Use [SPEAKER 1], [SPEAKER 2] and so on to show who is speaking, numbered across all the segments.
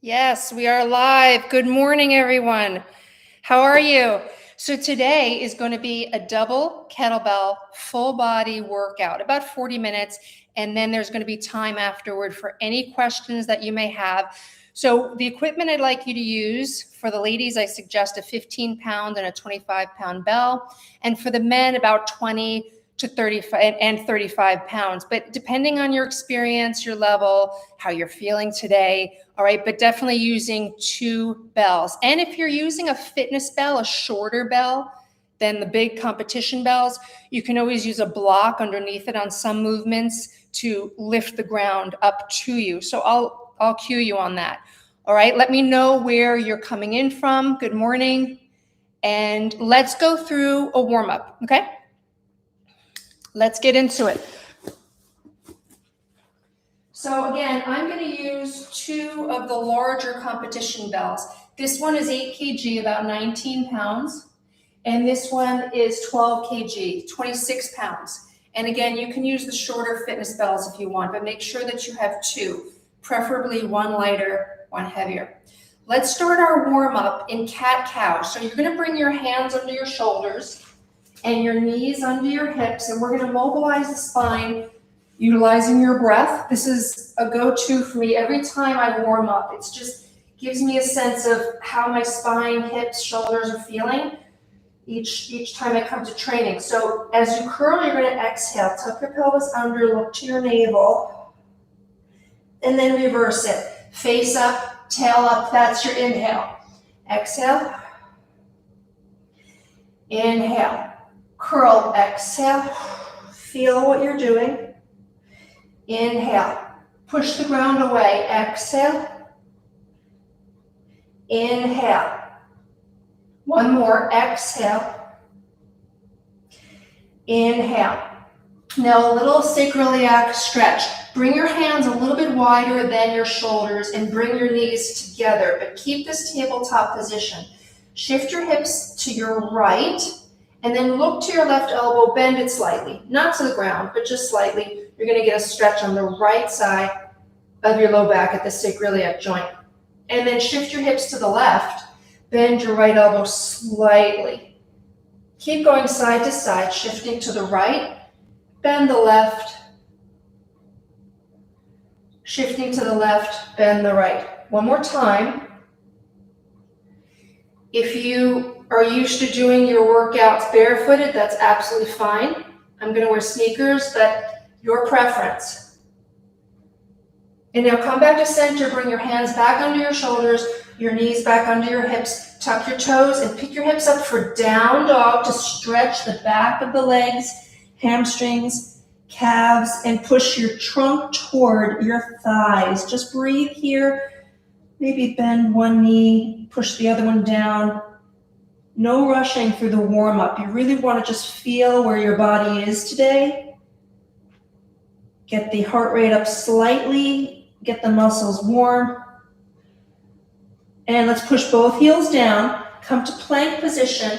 [SPEAKER 1] Yes, we are live. Good morning, everyone. How are you? So today is going to be a double kettlebell full body workout, about 40 minutes. And then there's going to be time afterward for any questions that you may have. So the equipment I'd like you to use for the ladies, I suggest a 15-pound and a 25-pound bell. And for the men, about 20 to 35 and 35 pounds. But depending on your experience, your level, how you're feeling today, all right, but definitely using two bells. And if you're using a fitness bell, a shorter bell than the big competition bells, you can always use a block underneath it on some movements to lift the ground up to you. So I'll cue you on that. All right, let me know where you're coming in from. Good morning. And let's go through a warm-up, okay? Let's get into it. So again, I'm going to use two of the larger competition bells. This one is 8 kg, about 19 pounds. And this one is 12 kg, 26 pounds. And again, you can use the shorter fitness bells if you want, but make sure that you have two, preferably one lighter, one heavier. Let's start our warm-up in cat-cow. So you're going to bring your hands under your shoulders and your knees under your hips, and we're going to mobilize the spine utilizing your breath. This is a go-to for me every time I warm up. It just gives me a sense of how my spine, hips, shoulders are feeling each time I come to training. So as you curl, you're going to exhale. Tuck your pelvis under, look to your navel, and then reverse it. Face up, tail up. That's your inhale. Exhale. Inhale. Curl, exhale, feel what you're doing. Inhale, push the ground away, exhale. Inhale. One more, exhale. Inhale. Now a little sacroiliac stretch. Bring your hands a little bit wider than your shoulders and bring your knees together, but keep this tabletop position. Shift your hips to your right. And then look to your left elbow, bend it slightly, not to the ground, but just slightly. You're going to get a stretch on the right side of your low back at the sacroiliac joint. And then shift your hips to the left, bend your right elbow slightly. Keep going side to side, shifting to the right, bend the left, shifting to the left, bend the right. One more time. If you are used to doing your workouts barefooted, that's absolutely fine. I'm going to wear sneakers, but your preference. And now come back to center, bring your hands back under your shoulders, your knees back under your hips, tuck your toes and pick your hips up for down dog to stretch the back of the legs, hamstrings, calves, and push your trunk toward your thighs. Just breathe here. Maybe bend one knee, push the other one down. No rushing through the warm-up. You really want to just feel where your body is today. Get the heart rate up slightly. Get the muscles warm. And let's push both heels down. Come to plank position.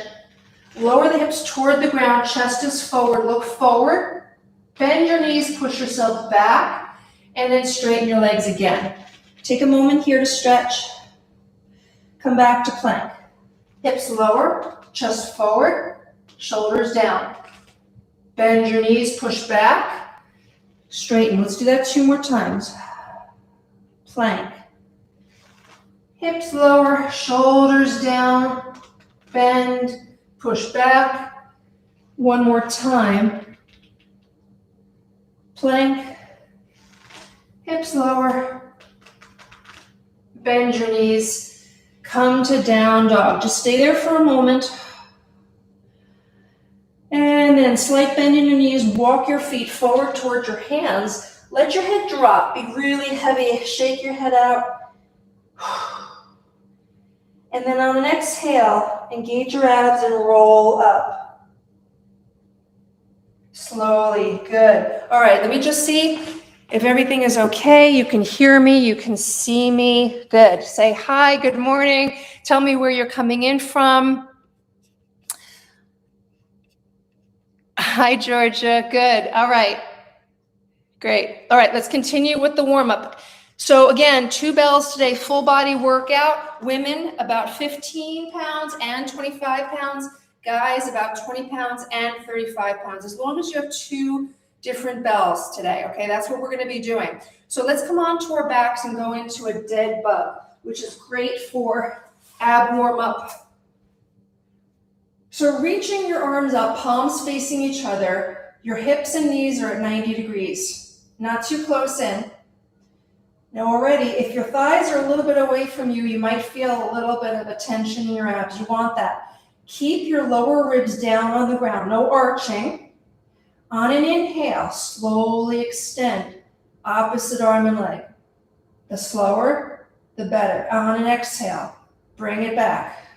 [SPEAKER 1] Lower the hips toward the ground. Chest is forward. Look forward. Bend your knees. Push yourself back. And then straighten your legs again. Take a moment here to stretch. Come back to plank. Hips lower, chest forward, shoulders down. Bend your knees, push back, straighten. Let's do that 2 more times. Plank. Hips lower, shoulders down, bend, push back. 1 more time. Plank. Hips lower, bend your knees. Come to down dog. Just stay there for a moment. And then slight bend in your knees. Walk your feet forward towards your hands. Let your head drop. Be really heavy. Shake your head out. And then on an exhale, engage your abs and roll up. Slowly. Good. All right, let me just see if everything is okay. You can hear me, you can see me. Good. Say hi, good morning. Tell me where you're coming in from. Hi, Georgia. Good. All right. Great. All right, let's continue with the warm-up. So again, 2 bells today, full body workout. Women about 15 pounds and 25 pounds. Guys about 20 pounds and 35 pounds. As long as you have 2 different bells today, okay? That's what we're gonna be doing. So let's come on to our backs and go into a dead bug, which is great for ab warm up. So reaching your arms up, palms facing each other, your hips and knees are at 90 degrees. Not too close in. Now already, if your thighs are a little bit away from you, you might feel a little bit of a tension in your abs. You want that. Keep your lower ribs down on the ground, no arching. On an inhale, slowly extend, opposite arm and leg. The slower, the better. On an exhale, bring it back.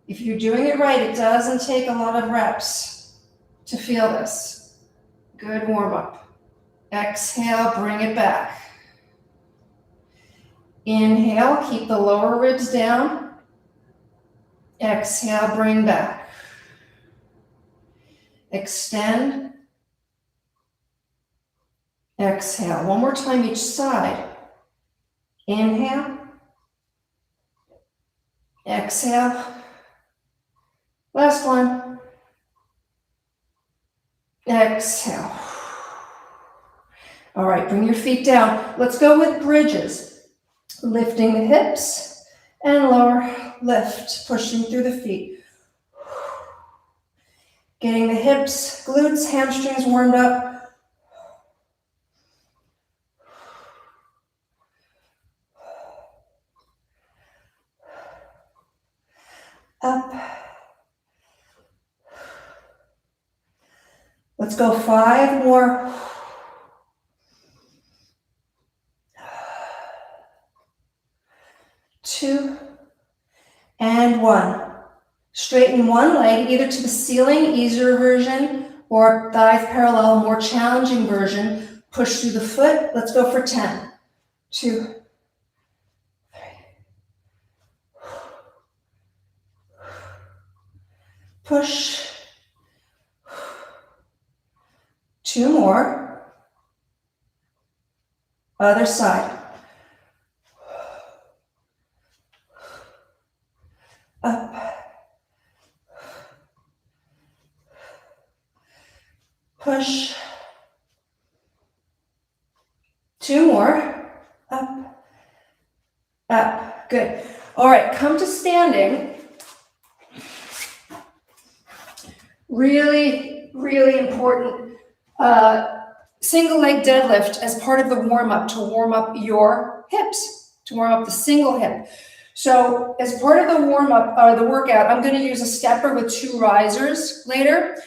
[SPEAKER 1] If you're doing it right, it doesn't take a lot of reps to feel this. Good warm up. Exhale, bring it back. Inhale, keep the lower ribs down. Exhale, bring back. Extend. Exhale. One more time each side. Inhale. Exhale. Last one. Exhale. All right, bring your feet down. Let's go with bridges. Lifting the hips and lower, lift, pushing through the feet. Getting the hips, glutes, hamstrings warmed up. Up. Let's go 5 more. Two, and 1. Straighten one leg either to the ceiling, easier version, or thighs parallel, more challenging version. Push through the foot. Let's go for 10. 2, 3. Push. 2 more. Other side. Up. Push. 2 more. Up. Up. Good. All right, come to standing. Really, really important single leg deadlift as part of the warm-up to warm up your hips, to warm up the single hip. So as part of the warm-up, the workout, I'm going to use a stepper with 2 risers later.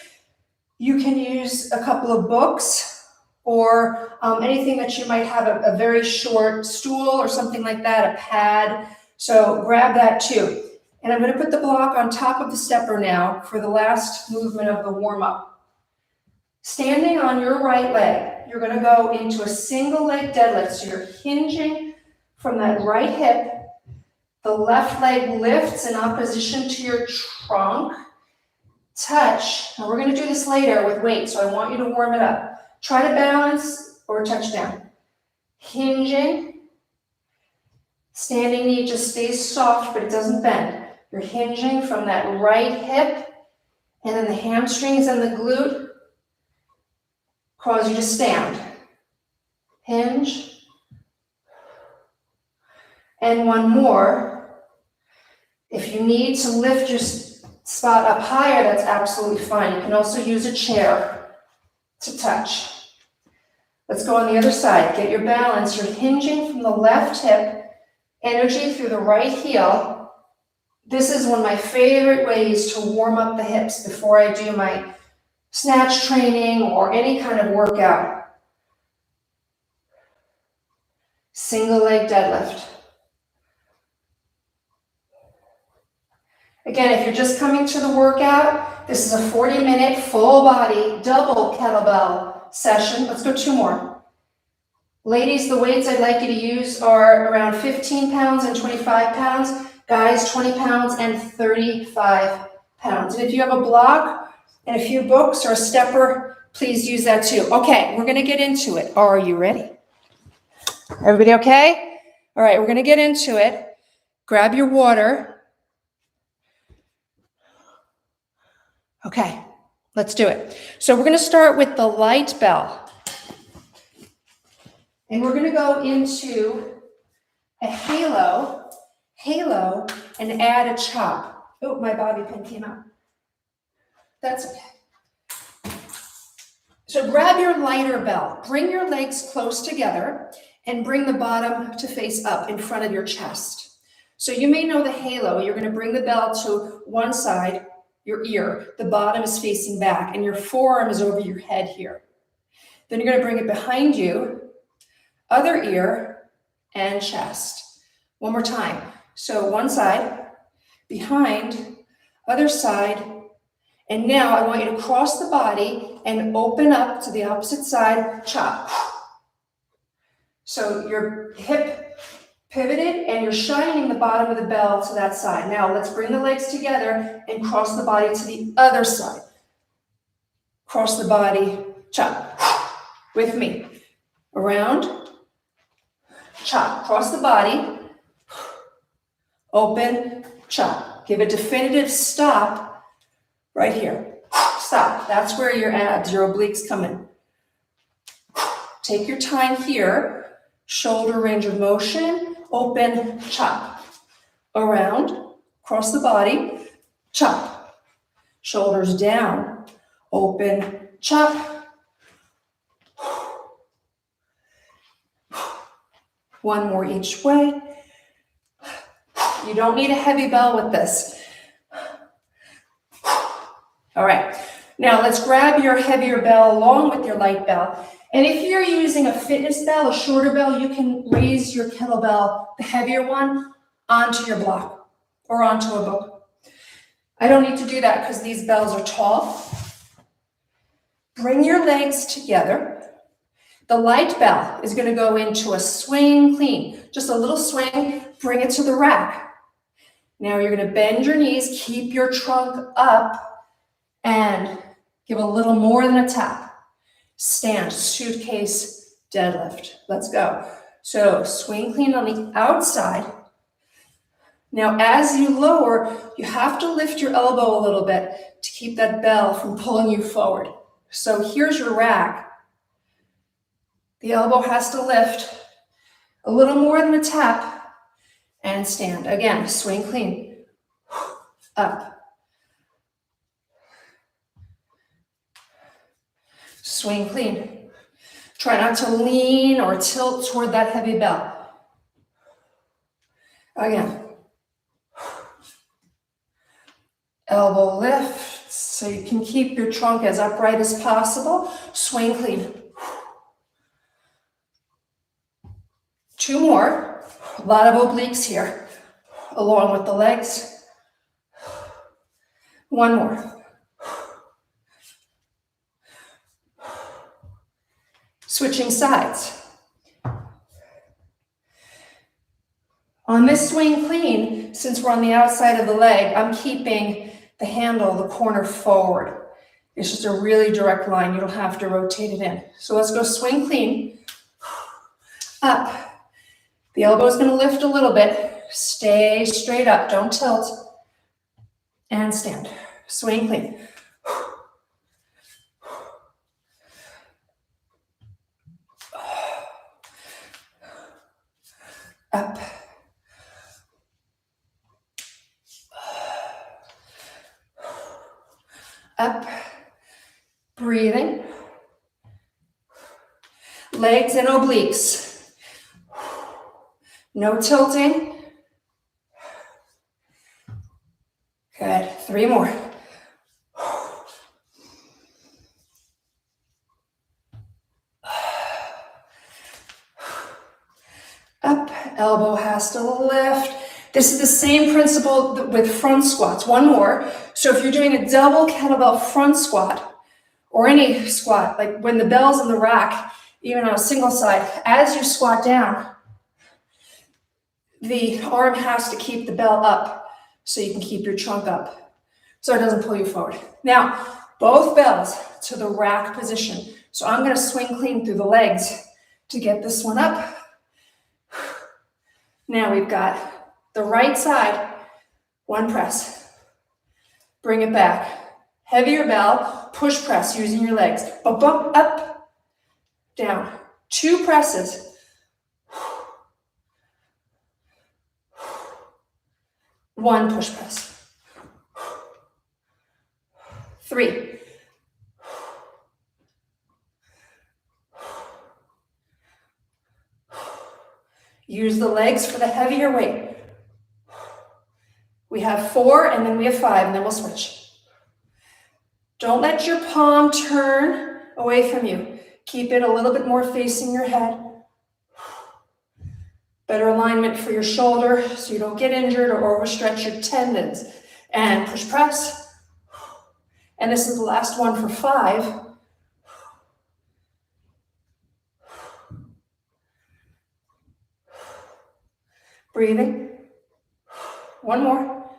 [SPEAKER 1] You can use a couple of books or anything that you might have, a very short stool or something like that, a pad. So grab that too. And I'm going to put the block on top of the stepper now for the last movement of the warm-up. Standing on your right leg, you're going to go into a single leg deadlift. So you're hinging from that right hip. The left leg lifts in opposition to your trunk. Touch. Now we're going to do this later with weight, so I want you to warm it up. Try to balance or touch down. Hinging. Standing knee just stays soft, but it doesn't bend. You're hinging from that right hip, and then the hamstrings and the glute cause you to stand. Hinge. And 1 more. If you need to lift your spot up higher, that's absolutely fine. You can also use a chair to touch. Let's go on the other side. Get your balance. You're hinging from the left hip, energy through the right heel. This is one of my favorite ways to warm up the hips before I do my snatch training or any kind of workout. Single leg deadlift. Again, if you're just coming to the workout, this is a 40-minute full body double kettlebell session. Let's go 2 more. Ladies, the weights I'd like you to use are around 15 pounds and 25 pounds. Guys, 20 pounds and 35 pounds. And if you have a block and a few books or a stepper, please use that too. Okay, we're going to get into it. Are you ready? Everybody okay? All right, we're going to get into it. Grab your water. Okay, let's do it. So we're going to start with the light bell. And we're going to go into a halo, and add a chop. Oh, my bobby pin came out. That's okay. So grab your lighter bell. Bring your legs close together and bring the bottom to face up in front of your chest. So you may know the halo. You're going to bring the bell to one side, your ear. The bottom is facing back, and your forearm is over your head here. Then you're going to bring it behind you, other ear, and chest. One more time. So one side, behind, other side, and now I want you to cross the body and open up to the opposite side, chop. So your hip pivoted and you're shining the bottom of the bell to that side. Now let's bring the legs together and cross the body to the other side. Cross the body, chop. With me. Around, chop. Cross the body, open, chop. Give a definitive stop right here. Stop. That's where your abs, your obliques come in. Take your time here. Shoulder range of motion. Open, chop. Around, cross the body, chop. Shoulders down. Open, chop. One more each way. You don't need a heavy bell with this. All right, now let's grab your heavier bell along with your light bell. And if you're using a fitness bell, a shorter bell, you can raise your kettlebell, the heavier one, onto your block or onto a book. I don't need to do that because these bells are tall. Bring your legs together. The light bell is going to go into a swing clean, just a little swing, bring it to the rack. Now you're going to bend your knees, keep your trunk up, and give a little more than a tap. Stand, suitcase, deadlift. Let's go. So swing clean on the outside. Now as you lower, you have to lift your elbow a little bit to keep that bell from pulling you forward. So here's your rack. The elbow has to lift a little more than a tap and stand. Again, swing clean. Up. Swing clean. Try not to lean or tilt toward that heavy bell. Again. Elbow lift so you can keep your trunk as upright as possible. Swing clean. Two more. A lot of obliques here, along with the legs. One more. Switching sides. On this swing clean, since we're on the outside of the leg, I'm keeping the handle, the corner forward. It's just a really direct line. You don't have to rotate it in. So let's go swing clean. Up. The elbow is going to lift a little bit. Stay straight up. Don't tilt. And stand. Swing clean. Up. Up. Breathing. Legs and obliques. No tilting. Good. 3 more. Up. Elbow has to lift. This is the same principle with front squats. One more. So if you're doing a double kettlebell front squat or any squat, like when the bell's in the rack, even on a single side, as you squat down, the arm has to keep the bell up so you can keep your trunk up so it doesn't pull you forward. Now, both bells to the rack position. So I'm going to swing clean through the legs to get this one up Now we've got the right side, 1 press. Bring it back. Heavier bell, push press using your legs. Bump, bump, up, down. 2 presses. 1 push press. 3. Use the legs for the heavier weight. We have 4, and then we have 5, and then we'll switch. Don't let your palm turn away from you. Keep it a little bit more facing your head. Better alignment for your shoulder so you don't get injured or overstretch your tendons. And push press. And this is the last one for 5. Breathing. 1 more.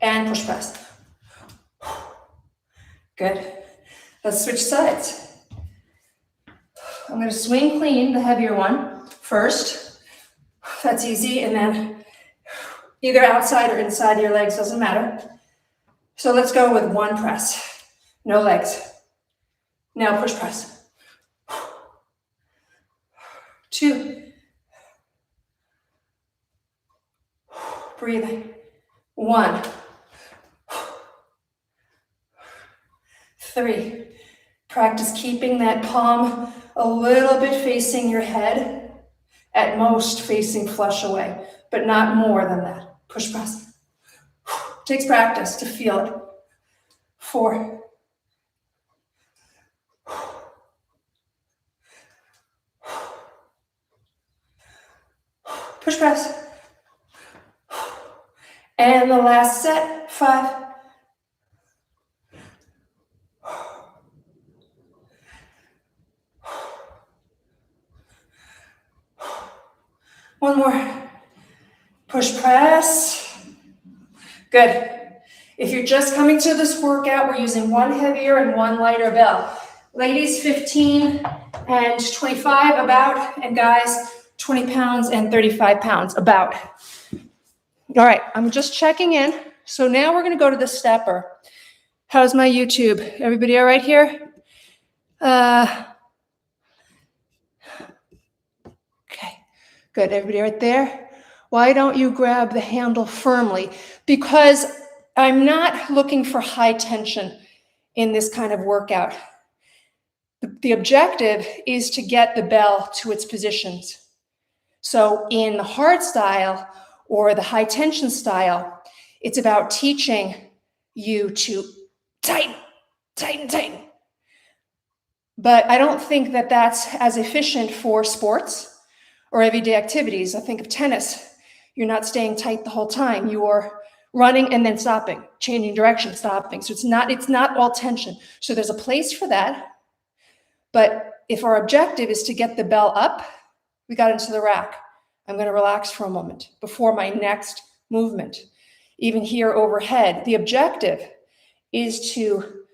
[SPEAKER 1] And push press. Good. Let's switch sides. I'm going to swing clean, the heavier one, first. That's easy. And then either outside or inside your legs, doesn't matter. So let's go with 1 press. No legs. Now push press. 2. Breathing. 1. 3. Practice keeping that palm a little bit facing your head, at most facing flush away, but not more than that. Push press. Takes practice to feel it. 4. Push press. And the last set, 5. One more. Push press. Good. If you're just coming to this workout, we're using 1 heavier and 1 lighter bell. Ladies, 15 and 25 about, and guys, 20 pounds and 35 pounds about. All right, I'm just checking in. So now we're going to go to the stepper. How's my YouTube? Everybody all right here? Okay, good. Everybody right there? Why don't you grab the handle firmly? Because I'm not looking for high tension in this kind of workout. The objective is to get the bell to its positions. So in the hard style or the high tension style, it's about teaching you to tighten, tighten, tighten. But I don't think that that's as efficient for sports or everyday activities. I think of tennis. You're not staying tight the whole time. You're running and then stopping, changing direction, stopping. So it's not all tension. So there's a place for that. But if our objective is to get the bell up, we got into the rack. I'm going to relax for a moment before my next movement. Even here overhead, the objective is to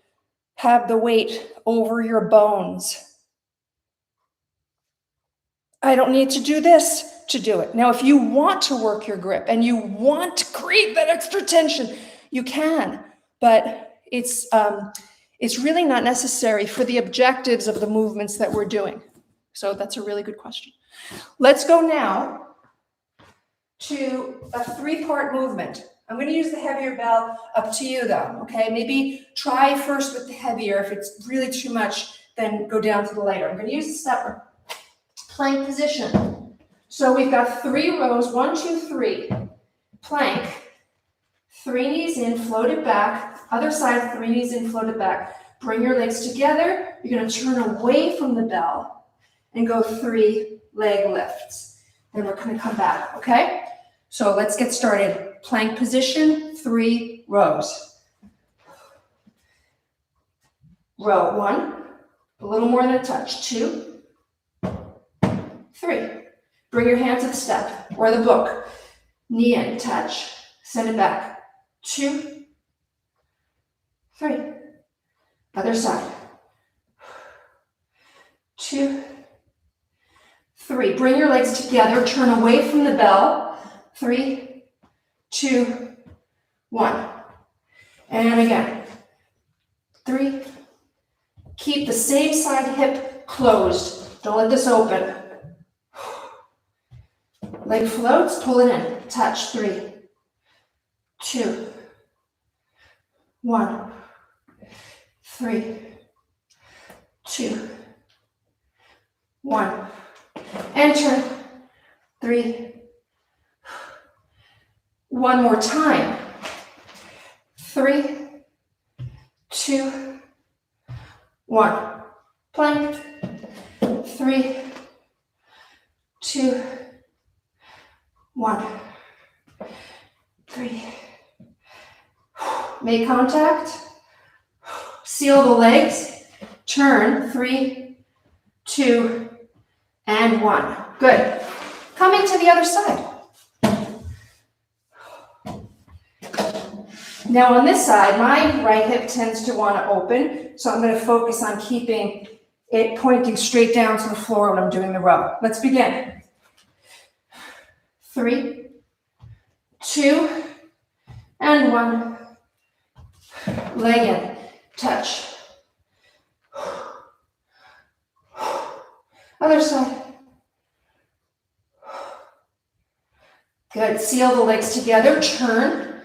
[SPEAKER 1] have the weight over your bones. I don't need to do this to do it. Now, if you want to work your grip and you want to create that extra tension, you can, but it's really not necessary for the objectives of the movements that we're doing. So that's a really good question. Let's go now to a 3-part movement. I'm going to use the heavier bell, up to you though, okay? Maybe try first with the heavier. If it's really too much, then go down to the lighter. I'm going to use the stepper. Plank position. So we've got 3 rows, 1, 2, 3. Plank, 3 knees in, float it back. Other side, 3 knees in, float it back. Bring your legs together. You're going to turn away from the bell and go 3 leg lifts. Then we're going to come back, okay? So let's get started. Plank position, 3 rows. Row 1, a little more than a touch. 2, 3. Bring your hand to the step or the book. Knee in, touch, send it back. 2, 3. Other side. 2, 3. Bring your legs together, turn away from the bell. 3, 2, 1. And again. 3. Keep the same side hip closed. Don't let this open. Leg floats, pull it in. Touch. 3, 2, 1. 3, 2, 1. And turn. 3. One more time. 3, 2, 1. Plank. 3, 2, 1. 3. Make contact. Seal the legs. Turn. 3, 2, and 1. Good. Coming to the other side. Now on this side, my right hip tends to want to open, so I'm going to focus on keeping it pointing straight down to the floor when I'm doing the row. Let's begin. 3, 2, and 1. Leg in. Touch. Other side. Good. Seal the legs together. Turn.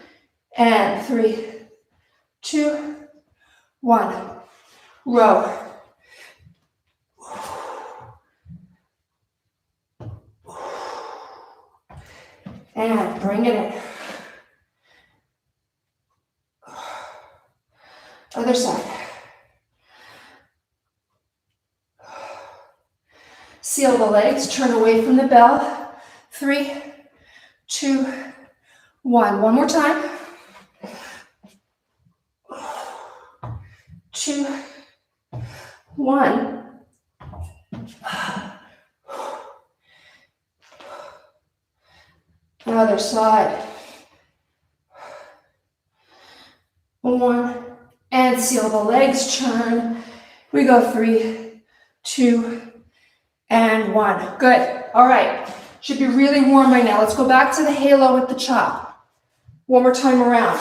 [SPEAKER 1] And 3, 2, 1. Row. And bring it in. Other side. Seal the legs, turn away from the bell. 3, 2, 1. One more time. 2, 1. Other side. 1. And seal the legs, turn. We go 3, 2, and 1. Good. All right. Should be really warm by now. Let's go back to the halo with the chop. One more time around.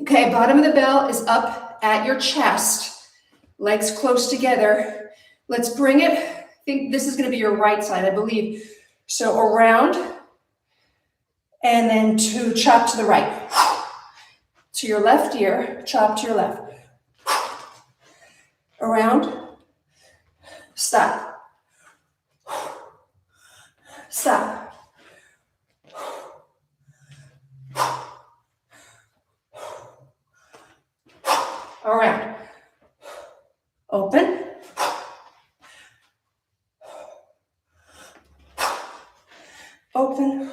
[SPEAKER 1] Okay, bottom of the bell is up at your chest. Legs close together. Let's bring it. I think this is going to be your right side, I believe. So around, and then to chop to the right. To your left ear, chop to your left. Around, stop. Stop. Around. Open. Open.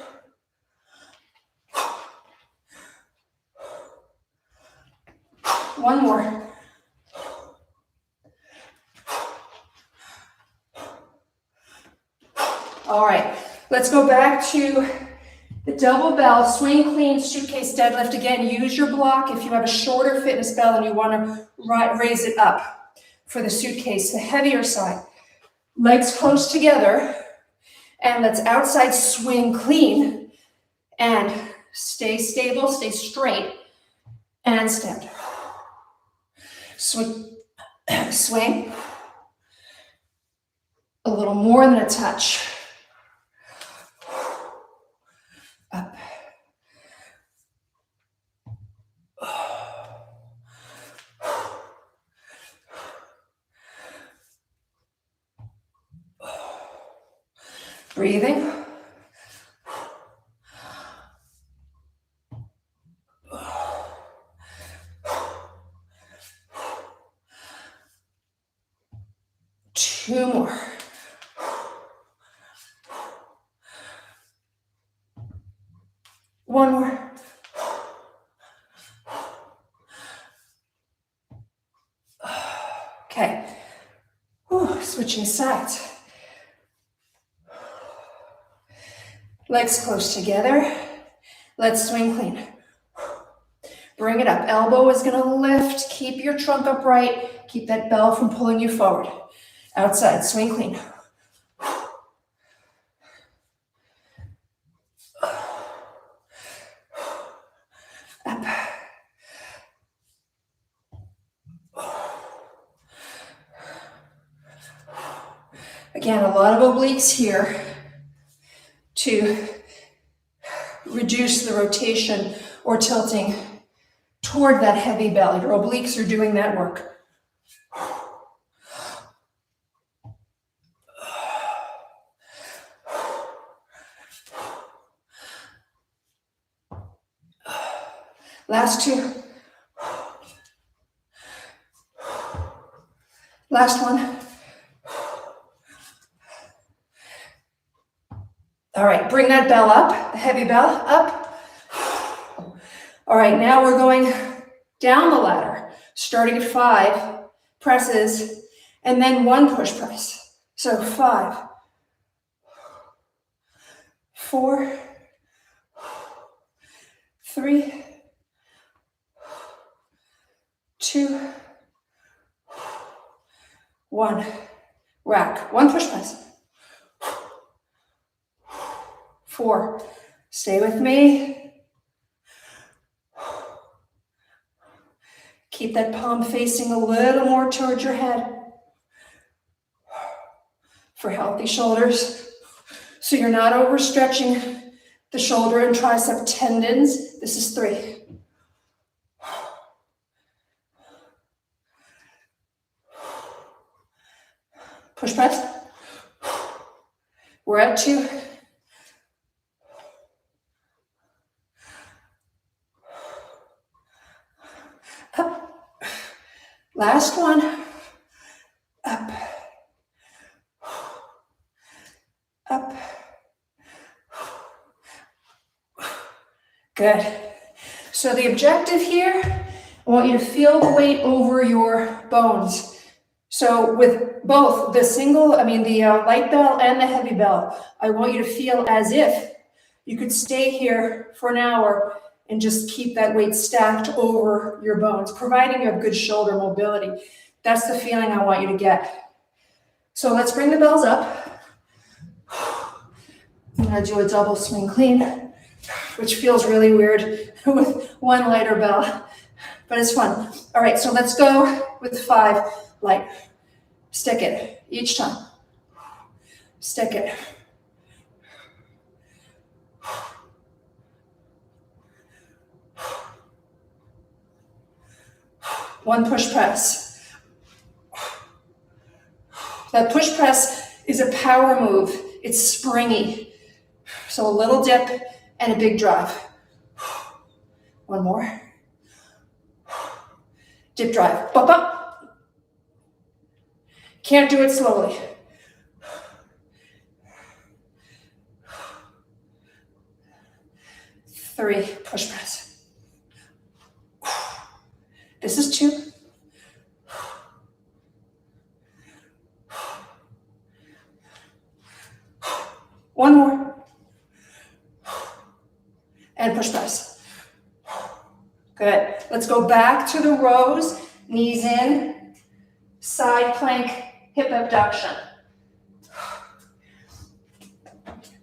[SPEAKER 1] One more. All right, let's go back to the double bell, swing clean, suitcase deadlift. Again, use your block if you have a shorter fitness bell and you want to raise it up for the suitcase, the heavier side. Legs close together, and let's outside swing clean, and stay stable, stay straight, and stand. Swing, swing. A little more than a touch. Up. Breathing. Two more. One more. Okay. Switching sides. Legs close together. Let's swing clean. Bring it up. Elbow is going to lift. Keep your trunk upright. Keep that bell from pulling you forward. Outside, swing clean. Up. Again, a lot of obliques here to reduce the rotation or tilting toward that heavy bell. Your obliques are doing that work. Last two. Last one. All right, bring that bell up, the heavy bell up. All right, now we're going down the ladder, starting at 5 presses, and then 1 push press. So 5, 4, 3, 2, 1. Rack. 1 push press. 4. Stay with me. Keep that palm facing a little more towards your head for healthy shoulders. So you're not overstretching the shoulder and tricep tendons. This is 3. Push press. We're at 2. Up. Last one. Up. Up. Good. So the objective here, I want you to feel the weight over your bones. So with both the light bell and the heavy bell, I want you to feel as if you could stay here for an hour and just keep that weight stacked over your bones, providing you have good shoulder mobility. That's the feeling I want you to get. So let's bring the bells up. I'm gonna do a double swing clean, which feels really weird with 1 lighter bell, but it's fun. All right, so let's go with 5 light. Stick it each time. Stick it. One push press. That push press is a power move. It's springy. So a little dip and a big drive. One more. Dip drive. Bop, bop. Can't do it slowly. Three, push press. This is 2. One more. And push press. Good. Let's go back to the rows. Knees in. Side plank, hip abduction.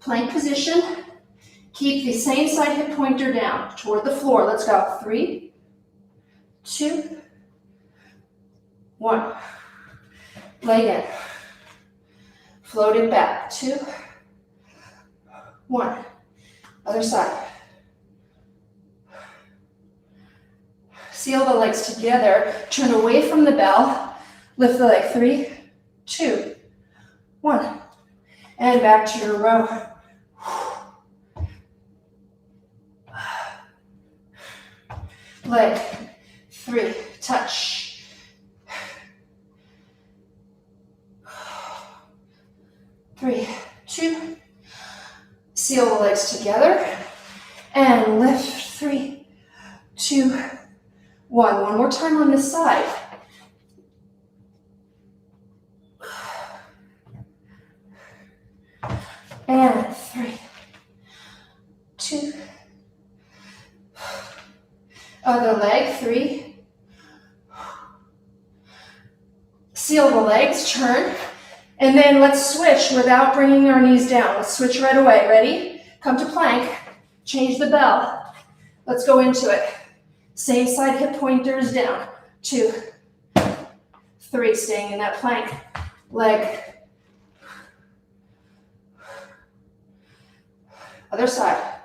[SPEAKER 1] Plank position. Keep the same side hip pointer down toward the floor. Let's go. 3, 2, 1. Leg in. Float it back. 2, 1. Other side. Seal the legs together. Turn away from the bell. Lift the leg. 3, 2, 1. And back to your row. Leg. 3. Touch. 3, 2. Seal the legs together. And lift. 3, 2, 1. One more time on this side. And 3, 2. Other leg. 3. Seal the legs. Turn. And then let's switch without bringing our knees down. Let's switch right away. Ready? Come to plank. Change the bell. Let's go into it. Same side hip pointers down. 2, 3, staying in that plank. Leg. Other side.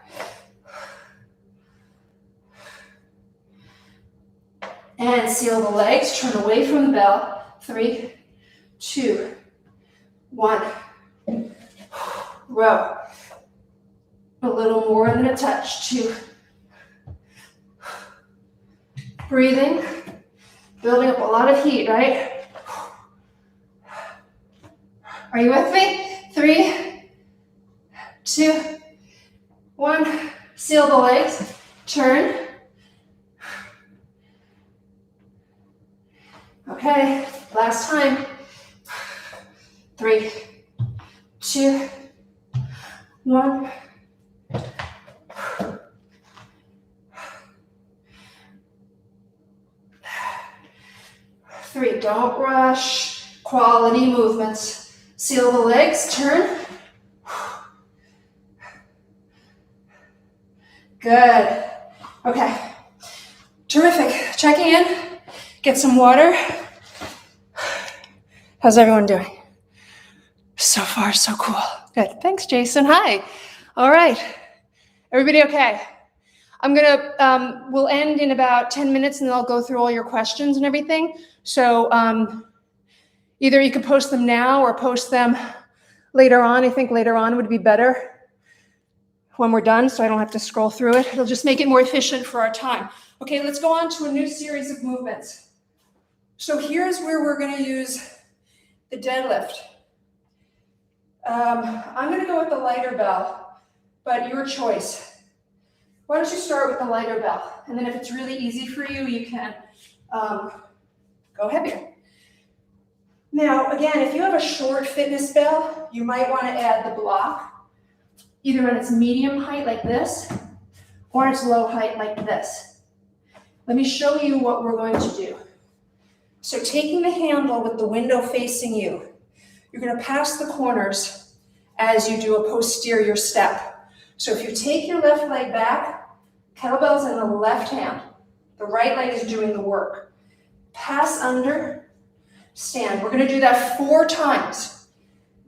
[SPEAKER 1] And seal the legs. Turn away from the bell. 3, 2, 1. Row. A little more than a touch. 2. Breathing. Building up a lot of heat, right? Are you with me? 3, 2, 1. Seal the legs. Turn. Okay, last time. 3, 2, 1. Three, don't rush. Quality movements. Seal the legs, turn. Good. Okay. Terrific. Checking in. Get some water. How's everyone doing? So far, so cool. Good. Thanks, Jason. Hi. All right. Everybody okay? We'll end in about 10 minutes and then I'll go through all your questions and everything. So either you can post them now or post them later on. I think later on would be better when we're done so I don't have to scroll through it. It'll just make it more efficient for our time. Okay, let's go on to a new series of movements. So here's where we're going to use the deadlift. I'm going to go with the lighter bell, but your choice. Why don't you start with the lighter bell? And then if it's really easy for you, you can go heavier. Now, again, if you have a short fitness bell, you might want to add the block, either in its medium height like this, or its low height like this. Let me show you what we're going to do. So taking the handle with the window facing you, you're going to pass the corners as you do a posterior step. So if you take your left leg back, kettlebell's in the left hand. The right leg is doing the work. Pass under, stand. We're going to do that 4 times.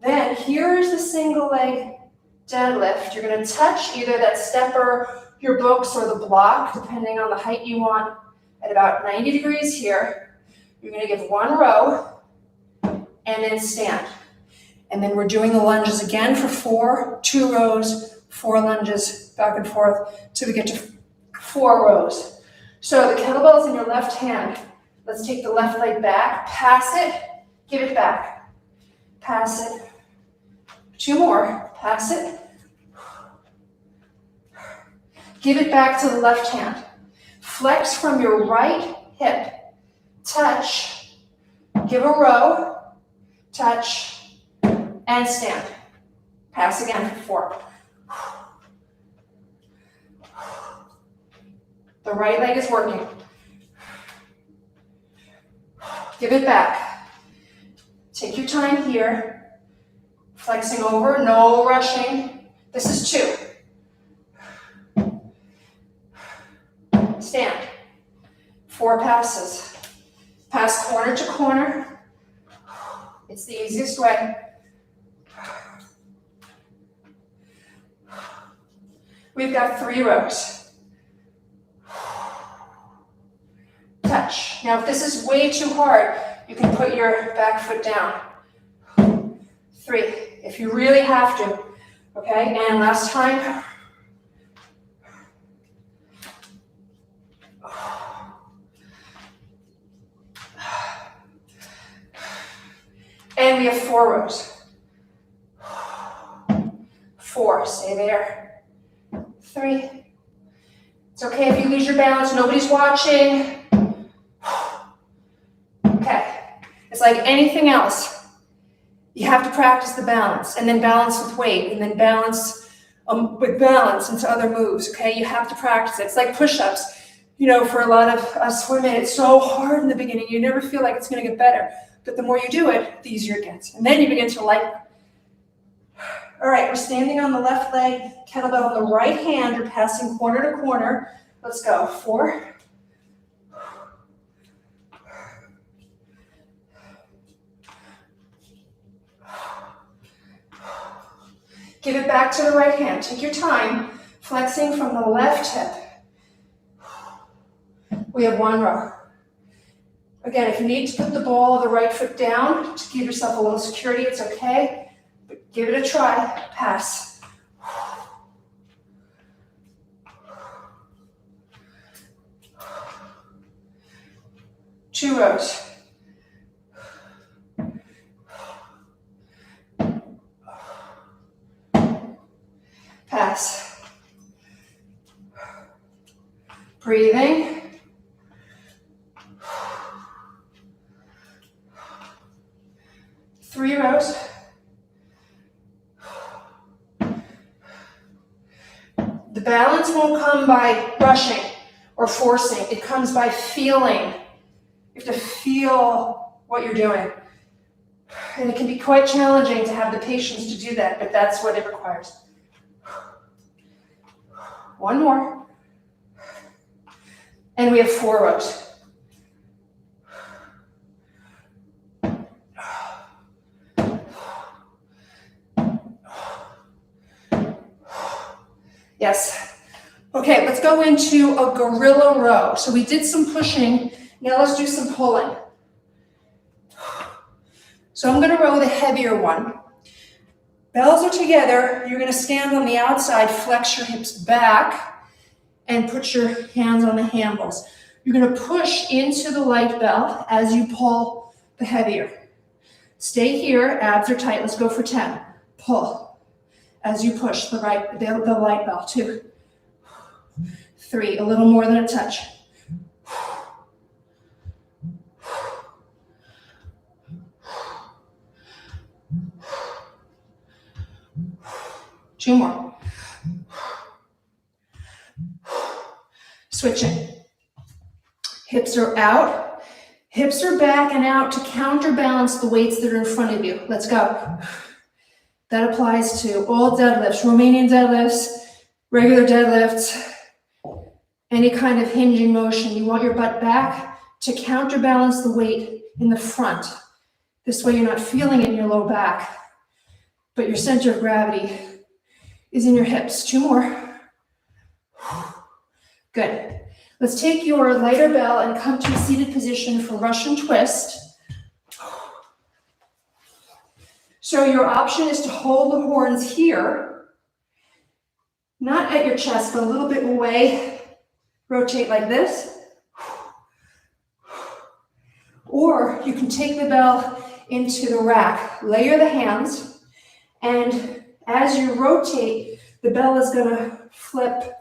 [SPEAKER 1] Then here's the single leg deadlift. You're going to touch either that stepper, your books, or the block, depending on the height you want, at about 90 degrees here. You're going to give 1 row and then stand. And then we're doing the lunges again for 2 rows, 4 lunges, back and forth, till we get to 4 rows. So the kettlebell's in your left hand. Let's take the left leg back, pass it, give it back. Pass it. 2 more, pass it. Give it back to the left hand. Flex from your right hip. Touch. Give a row. Touch. And stand. Pass again for 4. The right leg is working. Give it back. Take your time here. Flexing over, no rushing. This is 2. Stand. 4 passes. Pass corner to corner. It's the easiest way. We've got 3 rows. Touch. Now, if this is way too hard, you can put your back foot down. 3, if you really have to. Okay, and last time. And we have 4 rows. 4, stay there. 3. It's okay if you lose your balance, nobody's watching. Okay, it's like anything else. You have to practice the balance, and then balance with weight, and then balance with balance into other moves, okay? You have to practice it. It's like push-ups. You know, for a lot of us women, it's so hard in the beginning. You never feel like it's going to get better. but the more you do it, the easier it gets. And then you begin to lighten up. All right, we're standing on the left leg, kettlebell on the right hand. You're passing corner to corner. Let's go. 4. Give it back to the right hand. Take your time, flexing from the left hip. We have 1 row. Again, if you need to put the ball of the right foot down to give yourself a little security, it's okay. But give it a try. Pass. 2 rows. Pass. Breathing. Three rows. The balance won't come by rushing or forcing. It comes by feeling. You have to feel what you're doing. And it can be quite challenging to have the patience to do that, but that's what it requires. 1 more. And we have 4 rows. Yes. Okay, let's go into a gorilla row. So we did some pushing. Now let's do some pulling. So I'm going to row the heavier one. Bells are together. You're going to stand on the outside, flex your hips back, and put your hands on the handles. You're going to push into the light bell as you pull the heavier. Stay here, abs are tight. Let's go for 10. Pull as you push the light bell. 2, 3, a little more than a touch. 2 more. Switching. Hips are out. Hips are back and out to counterbalance the weights that are in front of you. Let's go. That applies to all deadlifts, Romanian deadlifts, regular deadlifts, any kind of hinging motion. You want your butt back to counterbalance the weight in the front. This way you're not feeling it in your low back, but your center of gravity is in your hips. 2 more. Good. Let's take your lighter bell and come to a seated position for Russian twist. So your option is to hold the horns here, not at your chest, but a little bit away. Rotate like this. Or you can take the bell into the rack, layer the hands, and as you rotate, the bell is going to flip.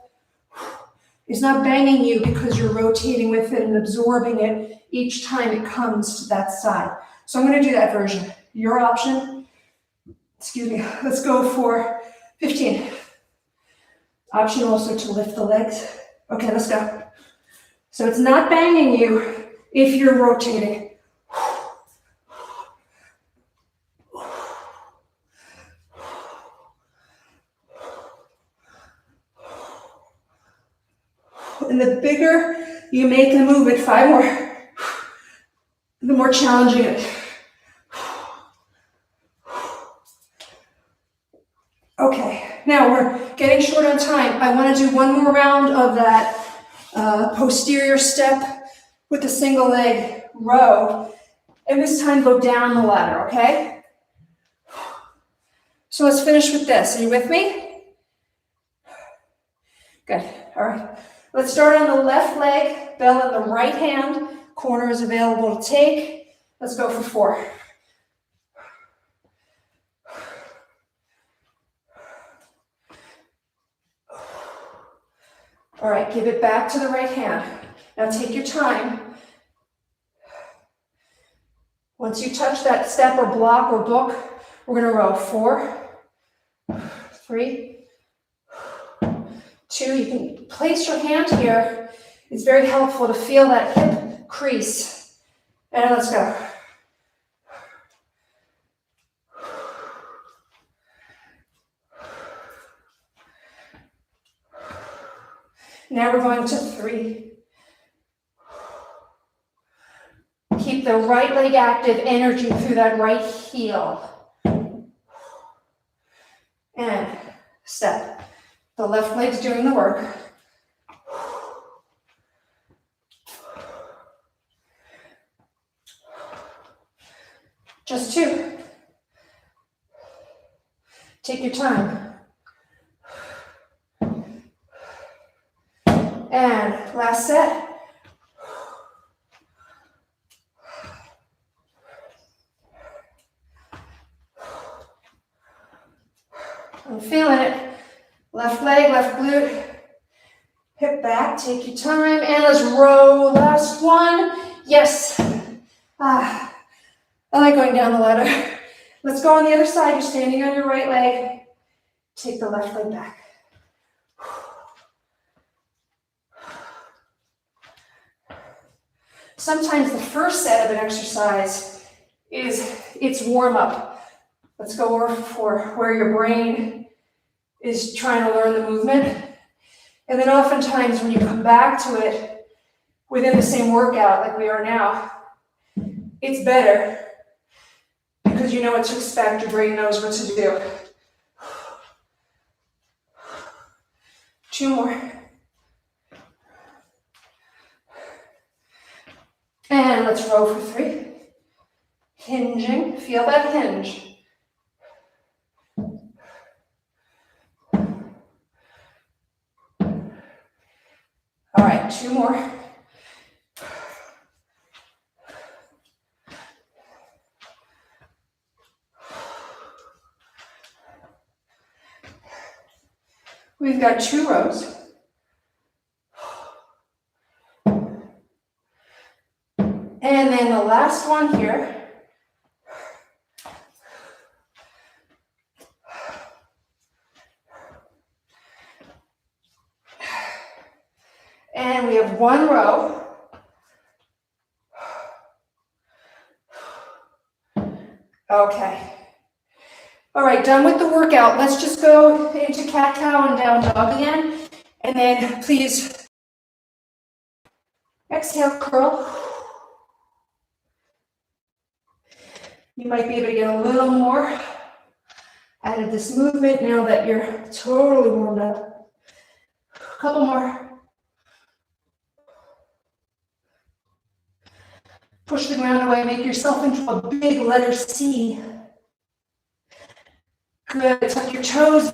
[SPEAKER 1] It's not banging you because you're rotating with it and absorbing it each time it comes to that side. So I'm going to do that version. Your option, excuse me, let's go for 15. Option also to lift the legs. Okay, let's go. So it's not banging you if you're rotating. And the bigger you make the movement, 5 more, the more challenging it is. Okay, now we're getting short on time. I want to do 1 more round of that posterior step with a single leg row. And this time go down the ladder, okay? So let's finish with this. Are you with me? Good, all right. Let's start on the left leg, bell in the right hand. Corner is available to take. Let's go for 4. All right, give it back to the right hand. Now take your time. Once you touch that step or block or book, we're going to row 4, 3, 2, you can place your hand here. It's very helpful to feel that hip crease. And let's go. Now we're going to 3. Keep the right leg active, energy through that right heel. And step. The left leg's doing the work. Just 2. Take your time. And last set. I'm feeling it. Left leg, left glute. Hip back, take your time. And let's row. Last one. Yes. I like going down the ladder. Let's go on the other side. You're standing on your right leg. Take the left leg back. Sometimes the first set of an exercise is its warm-up. Let's go over for where your brain is trying to learn the movement. And then oftentimes when you come back to it within the same workout like we are now, it's better because you know what to expect, your brain knows what to do. 2 more. And let's row for 3. Hinging, feel that hinge. All right, 2 more. We've got 2 rows. And then the last one here. And we have 1 row. Okay. All right, done with the workout. Let's just go into cat-cow and down dog again. And then please exhale, curl. You might be able to get a little more out of this movement now that you're totally warmed up. A couple more. Push the ground away, make yourself into a big letter C. Good, tuck your toes down.